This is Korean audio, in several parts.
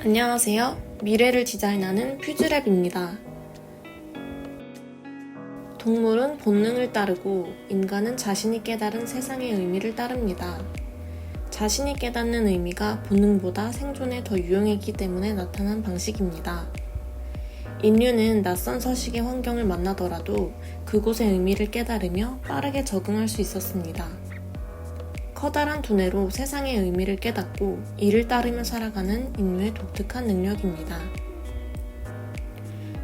안녕하세요. 미래를 디자인하는 퓨즈랩입니다. 동물은 본능을 따르고 인간은 자신이 깨달은 세상의 의미를 따릅니다. 자신이 깨닫는 의미가 본능보다 생존에 더 유용했기 때문에 나타난 방식입니다. 인류는 낯선 서식의 환경을 만나더라도 그곳의 의미를 깨달으며 빠르게 적응할 수 있었습니다. 커다란 두뇌로 세상의 의미를 깨닫고 이를 따르며 살아가는 인류의 독특한 능력입니다.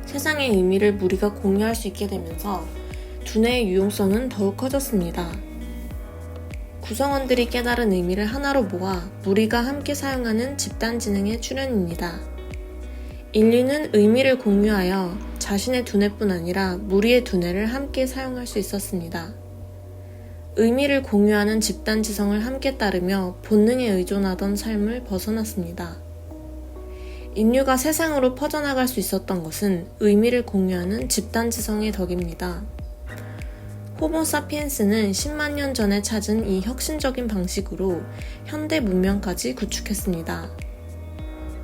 세상의 의미를 무리가 공유할 수 있게 되면서 두뇌의 유용성은 더욱 커졌습니다. 구성원들이 깨달은 의미를 하나로 모아 무리가 함께 사용하는 집단지능의 출현입니다. 인류는 의미를 공유하여 자신의 두뇌뿐 아니라 무리의 두뇌를 함께 사용할 수 있었습니다. 의미를 공유하는 집단지성을 함께 따르며 본능에 의존하던 삶을 벗어났습니다. 인류가 세상으로 퍼져나갈 수 있었던 것은 의미를 공유하는 집단지성의 덕입니다. 호모 사피엔스는 10만 년 전에 찾은 이 혁신적인 방식으로 현대 문명까지 구축했습니다.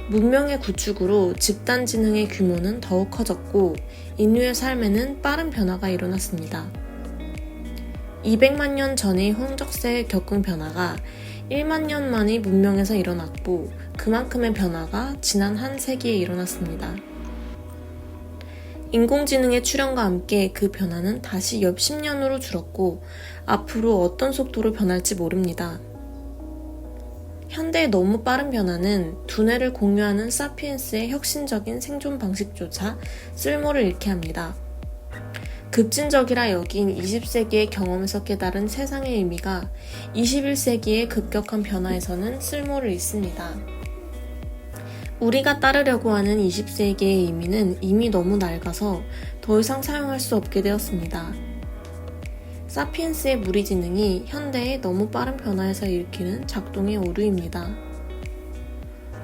문명의 구축으로 집단지능의 규모는 더욱 커졌고 인류의 삶에는 빠른 변화가 일어났습니다. 200만 년 전의 홍적세에 겪은 변화가 1만 년 만의 문명에서 일어났고 그만큼의 변화가 지난 한 세기에 일어났습니다. 인공지능의 출현과 함께 그 변화는 다시 몇 십 년으로 줄었고 앞으로 어떤 속도로 변할지 모릅니다. 현대의 너무 빠른 변화는 두뇌를 공유하는 사피엔스의 혁신적인 생존 방식조차 쓸모를 잃게 합니다. 급진적이라 여긴 20세기의 경험에서 깨달은 세상의 의미가 21세기의 급격한 변화에서는 쓸모를 잃습니다. 우리가 따르려고 하는 20세기의 의미는 이미 너무 낡아서 더 이상 사용할 수 없게 되었습니다. 사피엔스의 무리지능이 현대의 너무 빠른 변화에서 일으키는 작동의 오류입니다.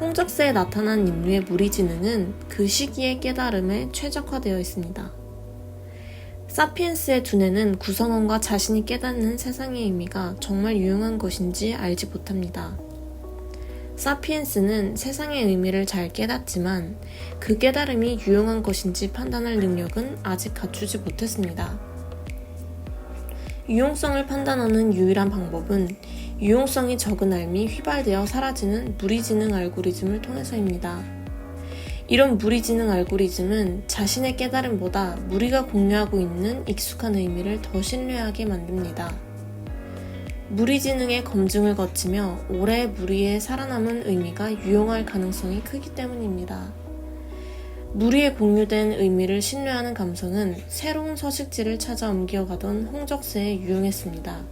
홍적세에 나타난 인류의 무리지능은 그 시기의 깨달음에 최적화되어 있습니다. 사피엔스의 두뇌는 구성원과 자신이 깨닫는 세상의 의미가 정말 유용한 것인지 알지 못합니다. 사피엔스는 세상의 의미를 잘 깨닫지만 그 깨달음이 유용한 것인지 판단할 능력은 아직 갖추지 못했습니다. 유용성을 판단하는 유일한 방법은 유용성이 적은 알미 휘발되어 사라지는 무리지능 알고리즘을 통해서입니다. 이런 무리지능 알고리즘은 자신의 깨달음보다 무리가 공유하고 있는 익숙한 의미를 더 신뢰하게 만듭니다. 무리지능의 검증을 거치며 오래 무리에 살아남은 의미가 유용할 가능성이 크기 때문입니다. 무리에 공유된 의미를 신뢰하는 감성은 새로운 서식지를 찾아 옮겨가던 홍적세에 유용했습니다.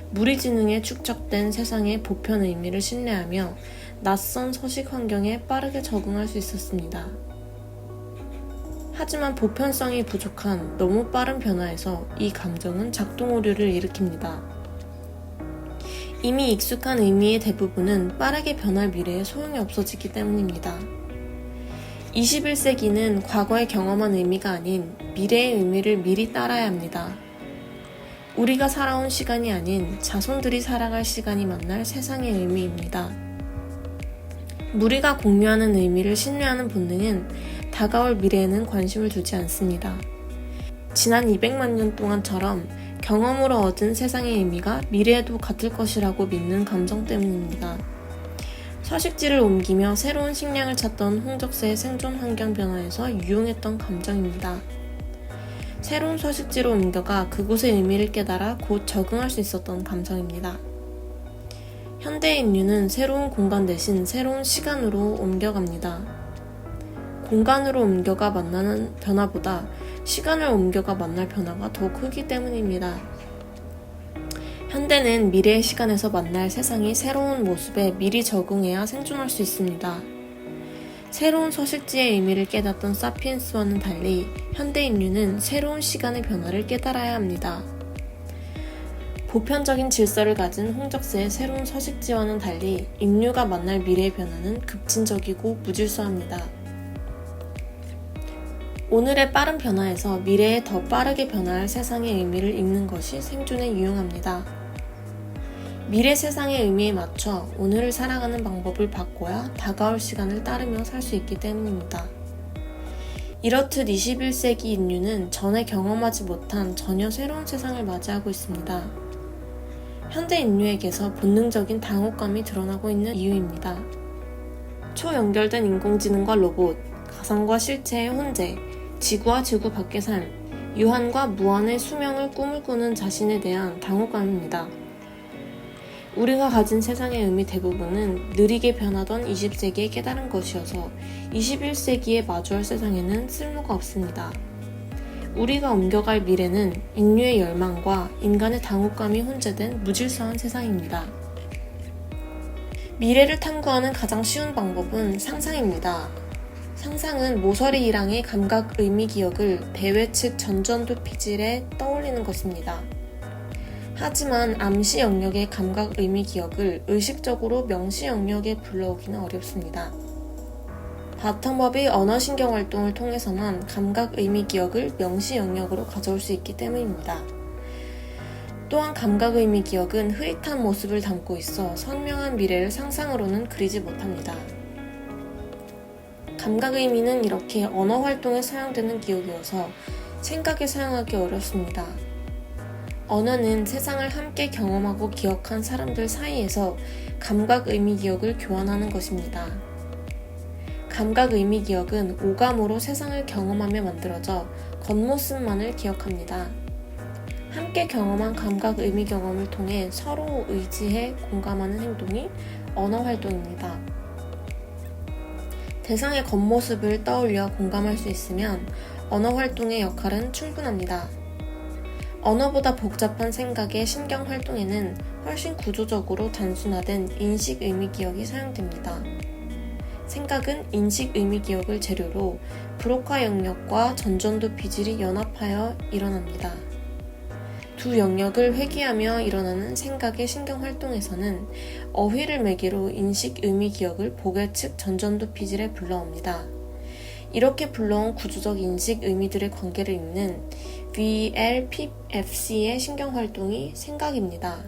무리지능에 축적된 세상의 보편 의미를 신뢰하며 낯선 서식 환경에 빠르게 적응할 수 있었습니다. 하지만 보편성이 부족한 너무 빠른 변화에서 이 감정은 작동 오류를 일으킵니다. 이미 익숙한 의미의 대부분은 빠르게 변할 미래에 소용이 없어지기 때문입니다. 21세기는 과거에 경험한 의미가 아닌 미래의 의미를 미리 따라야 합니다. 우리가 살아온 시간이 아닌 자손들이 살아갈 시간이 만날 세상의 의미입니다. 무리가 공유하는 의미를 신뢰하는 본능은 다가올 미래에는 관심을 두지 않습니다. 지난 200만 년 동안처럼 경험으로 얻은 세상의 의미가 미래에도 같을 것이라고 믿는 감정 때문입니다. 서식지를 옮기며 새로운 식량을 찾던 홍적세의 생존 환경 변화에서 유용했던 감정입니다. 새로운 서식지로 옮겨가 그곳의 의미를 깨달아 곧 적응할 수 있었던 감성입니다. 현대 인류는 새로운 공간 대신 새로운 시간으로 옮겨갑니다. 공간으로 옮겨가 만나는 변화보다 시간을 옮겨가 만날 변화가 더 크기 때문입니다. 현대는 미래의 시간에서 만날 세상이 새로운 모습에 미리 적응해야 생존할 수 있습니다. 새로운 서식지의 의미를 깨닫던 사피엔스와는 달리 현대 인류는 새로운 시간의 변화를 깨달아야 합니다. 보편적인 질서를 가진 홍적세의 새로운 서식지와는 달리 인류가 만날 미래의 변화는 급진적이고 무질서합니다. 오늘의 빠른 변화에서 미래에 더 빠르게 변화할 세상의 의미를 읽는 것이 생존에 유용합니다. 미래 세상의 의미에 맞춰 오늘을 살아가는 방법을 바꿔야 다가올 시간을 따르며 살 수 있기 때문입니다. 이렇듯 21세기 인류는 전에 경험하지 못한 전혀 새로운 세상을 맞이하고 있습니다. 현대 인류에게서 본능적인 당혹감이 드러나고 있는 이유입니다. 초연결된 인공지능과 로봇, 가상과 실체의 혼재, 지구와 지구 밖의 삶, 유한과 무한의 수명을 꿈을 꾸는 자신에 대한 당혹감입니다. 우리가 가진 세상의 의미 대부분은 느리게 변하던 20세기에 깨달은 것이어서 21세기에 마주할 세상에는 쓸모가 없습니다. 우리가 옮겨갈 미래는 인류의 열망과 인간의 당혹감이 혼재된 무질서한 세상입니다. 미래를 탐구하는 가장 쉬운 방법은 상상입니다. 상상은 모서리 1항의 감각 의미 기억을 대외 측 전전두 피질에 떠올리는 것입니다. 하지만 암시 영역의 감각 의미 기억을 의식적으로 명시 영역에 불러오기는 어렵습니다. 바텀업의 언어신경 활동을 통해서만 감각 의미 기억을 명시 영역으로 가져올 수 있기 때문입니다. 또한 감각 의미 기억은 흐릿한 모습을 담고 있어 선명한 미래를 상상으로는 그리지 못합니다. 감각 의미는 이렇게 언어 활동에 사용되는 기억이어서 생각에 사용하기 어렵습니다. 언어는 세상을 함께 경험하고 기억한 사람들 사이에서 감각 의미 기억을 교환하는 것입니다. 감각 의미 기억은 오감으로 세상을 경험하며 만들어져 겉모습만을 기억합니다. 함께 경험한 감각 의미 경험을 통해 서로 의지해 공감하는 행동이 언어 활동입니다. 대상의 겉모습을 떠올려 공감할 수 있으면 언어 활동의 역할은 충분합니다. 언어보다 복잡한 생각의 신경 활동에는 훨씬 구조적으로 단순화된 인식 의미 기억이 사용됩니다. 생각은 인식 의미 기억을 재료로 브로카 영역과 전전두 피질이 연합하여 일어납니다. 두 영역을 회귀하며 일어나는 생각의 신경 활동에서는 어휘를 매개로 인식 의미 기억을 보게 측 전전두 피질에 불러옵니다. 이렇게 불러온 구조적 인식 의미들의 관계를 잇는 VLPFC의 신경활동이 생각입니다.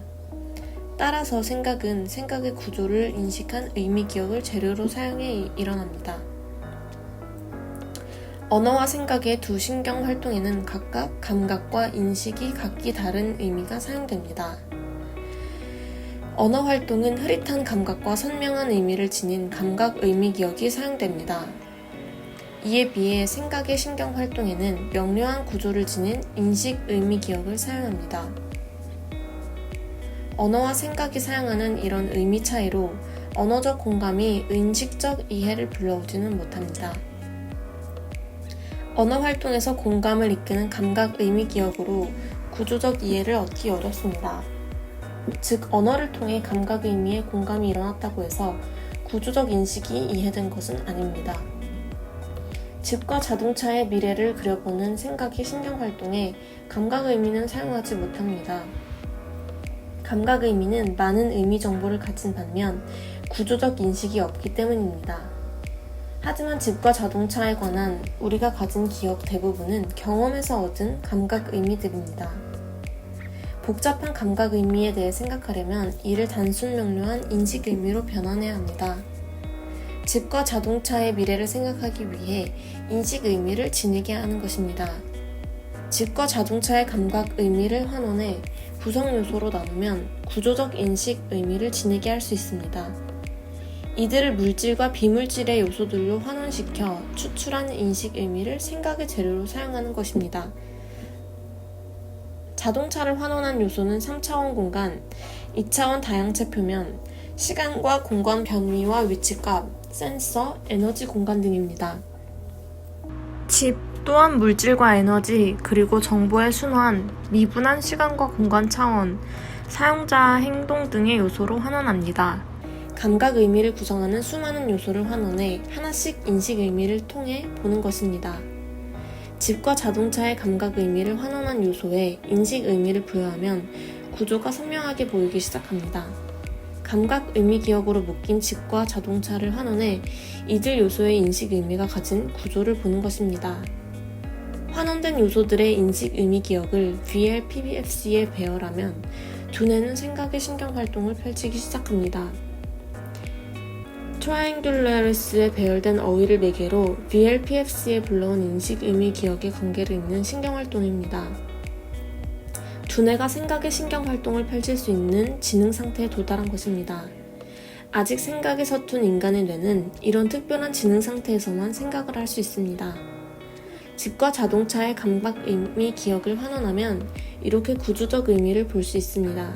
따라서 생각은 생각의 구조를 인식한 의미 기억을 재료로 사용해 일어납니다. 언어와 생각의 두 신경활동에는 각각 감각과 인식이 각기 다른 의미가 사용됩니다. 언어 활동은 흐릿한 감각과 선명한 의미를 지닌 감각 의미 기억이 사용됩니다. 이에 비해 생각의 신경 활동에는 명료한 구조를 지닌 인식 의미 기억을 사용합니다. 언어와 생각이 사용하는 이런 의미 차이로 언어적 공감이 인식적 이해를 불러오지는 못합니다. 언어 활동에서 공감을 이끄는 감각 의미 기억으로 구조적 이해를 얻기 어렵습니다. 즉, 언어를 통해 감각 의미의 공감이 일어났다고 해서 구조적 인식이 이해된 것은 아닙니다. 집과 자동차의 미래를 그려보는 생각의 신경활동에 감각 의미는 사용하지 못합니다. 감각 의미는 많은 의미 정보를 가진 반면 구조적 인식이 없기 때문입니다. 하지만 집과 자동차에 관한 우리가 가진 기억 대부분은 경험에서 얻은 감각 의미들입니다. 복잡한 감각 의미에 대해 생각하려면 이를 단순 명료한 인식 의미로 변환해야 합니다. 집과 자동차의 미래를 생각하기 위해 인식 의미를 지니게 하는 것입니다. 집과 자동차의 감각 의미를 환원해 구성 요소로 나누면 구조적 인식 의미를 지니게 할 수 있습니다. 이들을 물질과 비물질의 요소들로 환원시켜 추출한 인식 의미를 생각의 재료로 사용하는 것입니다. 자동차를 환원한 요소는 3차원 공간, 2차원 다양체 표면, 시간과 공간 변위와 위치값, 센서, 에너지 공간 등입니다. 집 또한 물질과 에너지, 그리고 정보의 순환, 미분한 시간과 공간 차원, 사용자 행동 등의 요소로 환원합니다. 감각 의미를 구성하는 수많은 요소를 환원해 하나씩 인식 의미를 통해 보는 것입니다. 집과 자동차의 감각 의미를 환원한 요소에 인식 의미를 부여하면 구조가 선명하게 보이기 시작합니다. 감각 의미 기억으로 묶인 집과 자동차를 환원해 이들 요소의 인식 의미가 가진 구조를 보는 것입니다. 환원된 요소들의 인식 의미 기억을 VLPBFC에 배열하면 두뇌는 생각의 신경 활동을 펼치기 시작합니다. 트라이앵귤라리스에 배열된 어휘를 매개로 VLPFC에 불러온 인식, 의미, 기억의 관계를 잇는 신경활동입니다. 두뇌가 생각의 신경활동을 펼칠 수 있는 지능 상태에 도달한 것입니다. 아직 생각이 서툰 인간의 뇌는 이런 특별한 지능 상태에서만 생각을 할 수 있습니다. 집과 자동차의 감각, 의미, 기억을 환원하면 이렇게 구조적 의미를 볼 수 있습니다.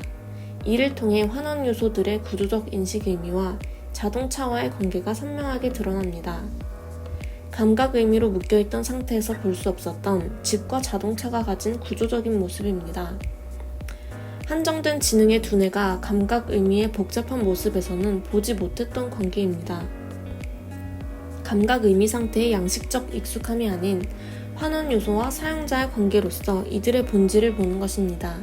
이를 통해 환원 요소들의 구조적 인식 의미와 자동차와의 관계가 선명하게 드러납니다. 감각 의미로 묶여있던 상태에서 볼 수 없었던 집과 자동차가 가진 구조적인 모습입니다. 한정된 지능의 두뇌가 감각 의미의 복잡한 모습에서는 보지 못했던 관계입니다. 감각 의미 상태의 양식적 익숙함이 아닌 환원 요소와 사용자의 관계로서 이들의 본질을 보는 것입니다.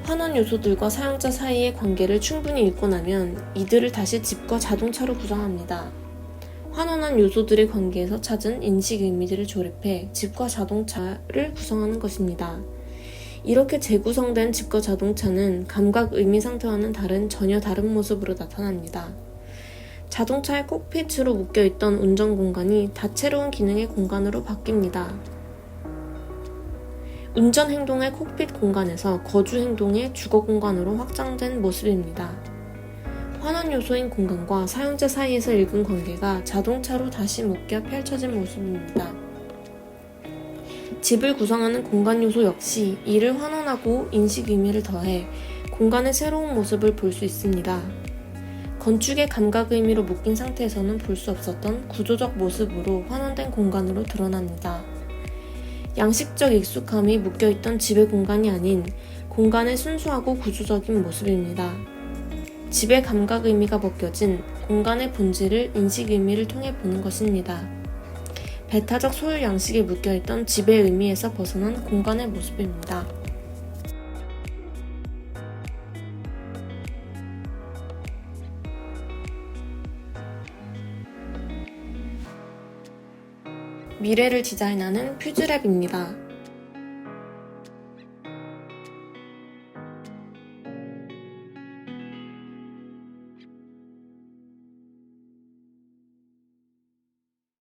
환원 요소들과 사용자 사이의 관계를 충분히 읽고 나면 이들을 다시 집과 자동차로 구성합니다. 환원한 요소들의 관계에서 찾은 인식 의미들을 조립해 집과 자동차를 구성하는 것입니다. 이렇게 재구성된 집과 자동차는 감각 의미 상태와는 전혀 다른 모습으로 나타납니다. 자동차의 콕핏으로 묶여있던 운전 공간이 다채로운 기능의 공간으로 바뀝니다. 운전 행동의 콕핏 공간에서 거주 행동의 주거 공간으로 확장된 모습입니다. 환원 요소인 공간과 사용자 사이에서 읽은 관계가 자동차로 다시 묶여 펼쳐진 모습입니다. 집을 구성하는 공간 요소 역시 이를 환원하고 인식 의미를 더해 공간의 새로운 모습을 볼 수 있습니다. 건축의 감각 의미로 묶인 상태에서는 볼 수 없었던 구조적 모습으로 환원된 공간으로 드러납니다. 양식적 익숙함이 묶여있던 집의 공간이 아닌 공간의 순수하고 구조적인 모습입니다. 집의 감각 의미가 벗겨진 공간의 본질을 인식 의미를 통해 보는 것입니다. 배타적 소유 양식에 묶여있던 집의 의미에서 벗어난 공간의 모습입니다. 미래를 디자인하는 퓨즈랩입니다.